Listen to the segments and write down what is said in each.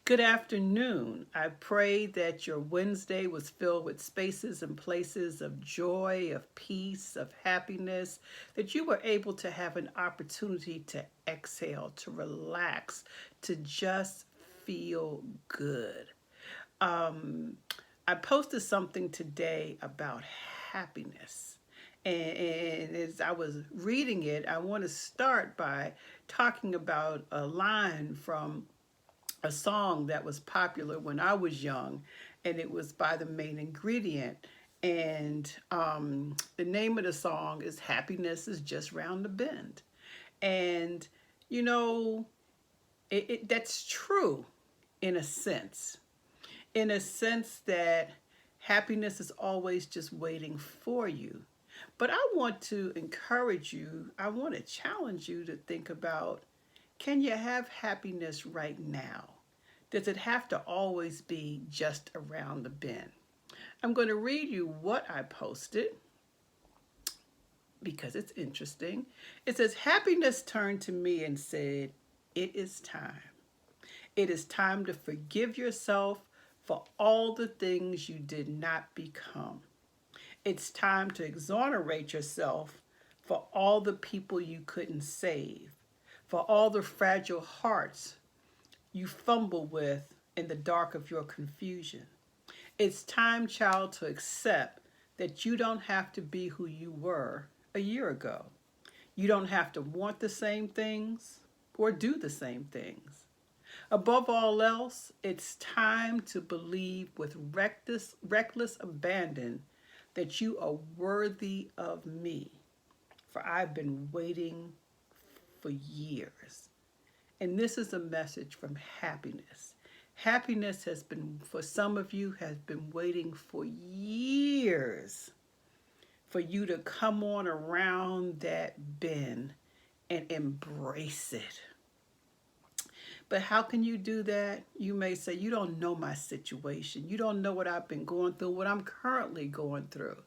Good afternoon. I pray that your Wednesday was filled with spaces and places of joy, of peace, of happiness, that you were able to have an opportunity to exhale, to relax, to just feel good. Um, I posted something today about happiness. And as I was reading it, I want to start by talking about a line from a song that was popular when I was young, and it was by the main ingredient. And the name of the song is Happiness is Just Round the Bend. And, you know, that's true in a sense, that happiness is always just waiting for you. But I want to encourage you, I want to challenge you to think about, can you have happiness right now? Does it have to always be just around the bend? I'm going to read you what I posted because it's interesting. It says, Happiness turned to me and said, It is time. It is time to forgive yourself for all the things you did not become. It's time to exonerate yourself for all the people you couldn't save, for all the fragile hearts you fumble with in the dark of your confusion. It's time, child, to accept that you don't have to be who you were a year ago. You don't have to want the same things or do the same things. Above all else, it's time to believe with reckless abandon that you are worthy of me, for I've been waiting for years. And this is a message from happiness. Happiness has been, for some of you, has been waiting for years for you to come on around that bend and embrace it. But how can you do that? You may say, you don't know my situation. You don't know what I've been going through, what I'm currently going through.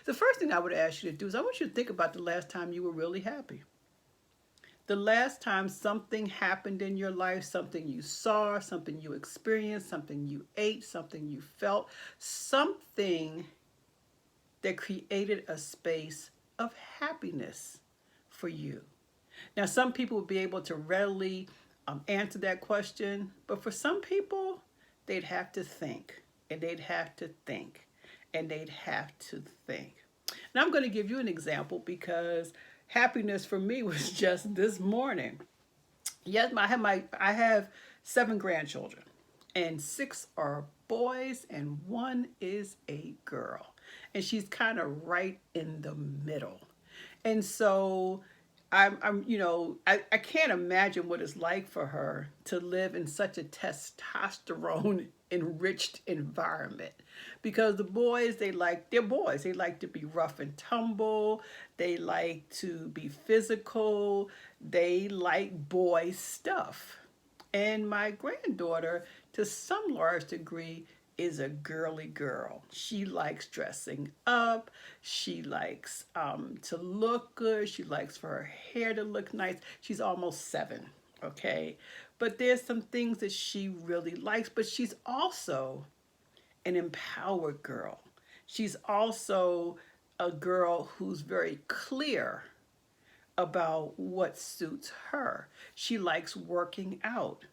The first thing I would ask you to do is I want you to think about the last time you were really happy. The last time something happened in your life, something you saw, something you experienced, something you ate, something you felt, something that created a space of happiness for you. Now, some people will be able to readily answer that question, but for some people, they'd have to think, and they'd have to think, and they'd have to think. And I'm going to give you an example because happiness for me was just this morning. Yes, I have 7 grandchildren, and 6 are boys, and 1 is a girl, and she's kind of right in the middle. And so I can't imagine what it's like for her to live in such a testosterone enriched environment because the boys, they're boys. They like to be rough and tumble. They like to be physical. They like boy stuff. And my granddaughter, to some large degree, is a girly girl. She likes dressing up. She likes to look good. She likes for her hair to look nice. She's almost 7, okay? But there's some things that she really likes, but she's also an empowered girl. She's also a girl who's very clear about what suits her. She likes working out.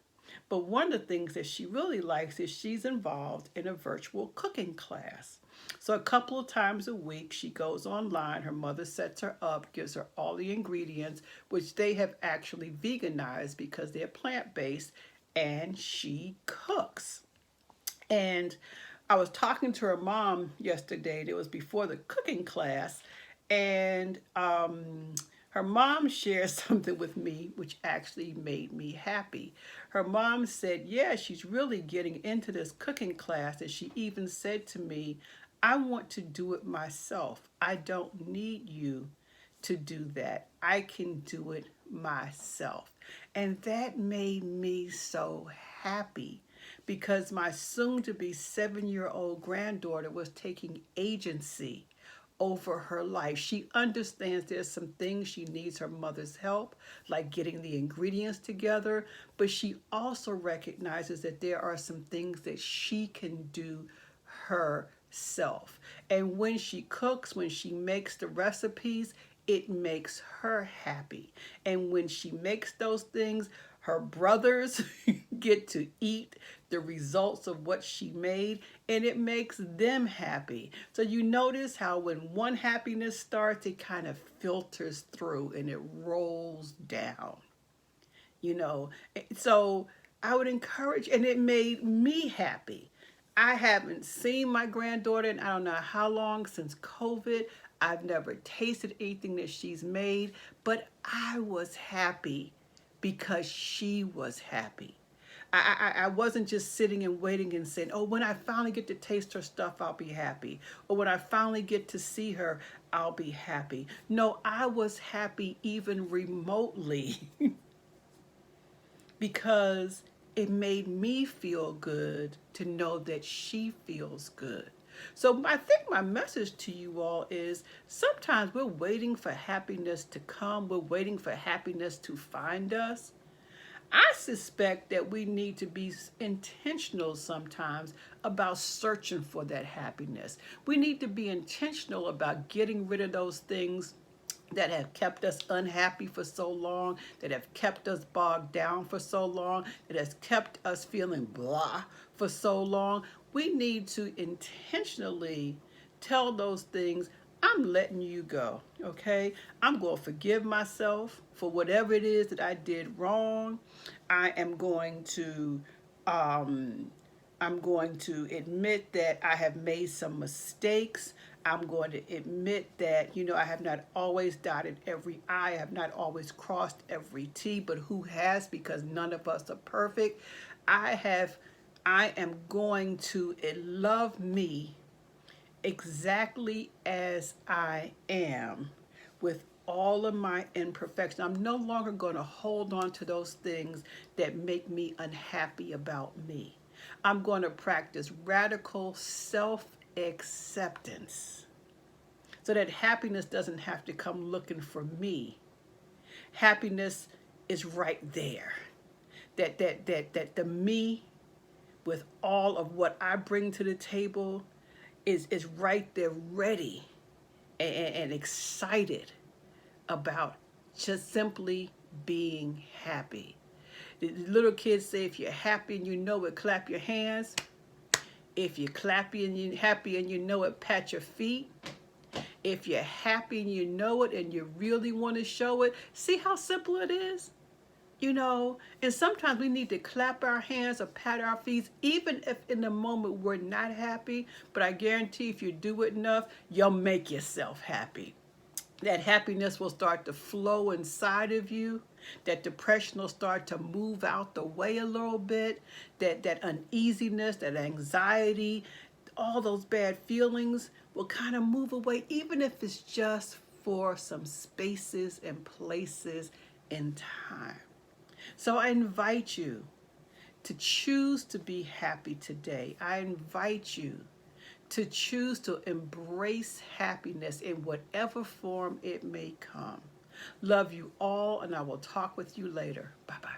But one of the things that she really likes is she's involved in a virtual cooking class. So a couple of times a week, she goes online. Her mother sets her up, gives her all the ingredients, which they have actually veganized because they're plant-based, and she cooks. And I was talking to her mom yesterday. It was before the cooking class, and her mom shared something with me which actually made me happy. Her mom said, yeah, she's really getting into this cooking class, and she even said to me, I want to do it myself. I don't need you to do that. I can do it myself. And that made me so happy because my soon to be 7-year-old granddaughter was taking agency over her life. She understands there's some things she needs her mother's help, like getting the ingredients together, but she also recognizes that there are some things that she can do herself. And when she cooks, when she makes the recipes, it makes her happy. And when she makes those things, her brothers get to eat the results of what she made, and it makes them happy. So you notice how when one happiness starts, it kind of filters through and it rolls down, you know. So I would encourage, and it made me happy. I haven't seen my granddaughter in I don't know how long, since COVID. I've never tasted anything that she's made, but I was happy because she was happy. I wasn't just sitting and waiting and saying, oh, when I finally get to taste her stuff, I'll be happy. Or when I finally get to see her, I'll be happy. No, I was happy even remotely because it made me feel good to know that she feels good. So I think my message to you all is sometimes we're waiting for happiness to come. We're waiting for happiness to find us. I suspect that we need to be intentional sometimes about searching for that happiness. We need to be intentional about getting rid of those things that have kept us unhappy for so long, that have kept us bogged down for so long, that has kept us feeling blah for so long. We need to intentionally tell those things, I'm letting you go, okay? I'm going to forgive myself for whatever it is that I did wrong. I am going to admit that I have made some mistakes. I'm going to admit that, I have not always dotted every I, have not always crossed every T, but who has, because none of us are perfect. I am going to love me exactly as I am, with all of my imperfections. I'm no longer going to hold on to those things that make me unhappy about me. I'm going to practice radical self-acceptance so that happiness doesn't have to come looking for me. Happiness is right there. That the me, with all of what I bring to the table, is right there, ready and excited about just simply being happy. The little kids say, if you're happy and you know it, clap your hands. If you're happy and you know it, pat your feet. If you're happy and you know it and you really want to show it, see how simple it is? And sometimes we need to clap our hands or pat our feet, even if in the moment we're not happy. But I guarantee if you do it enough, you'll make yourself happy. That happiness will start to flow inside of you. That depression will start to move out the way a little bit. That uneasiness, that anxiety, all those bad feelings will kind of move away, even if it's just for some spaces and places in time. So I invite you to choose to be happy today. I invite you to choose to embrace happiness in whatever form it may come. Love you all, and I will talk with you later. Bye-bye.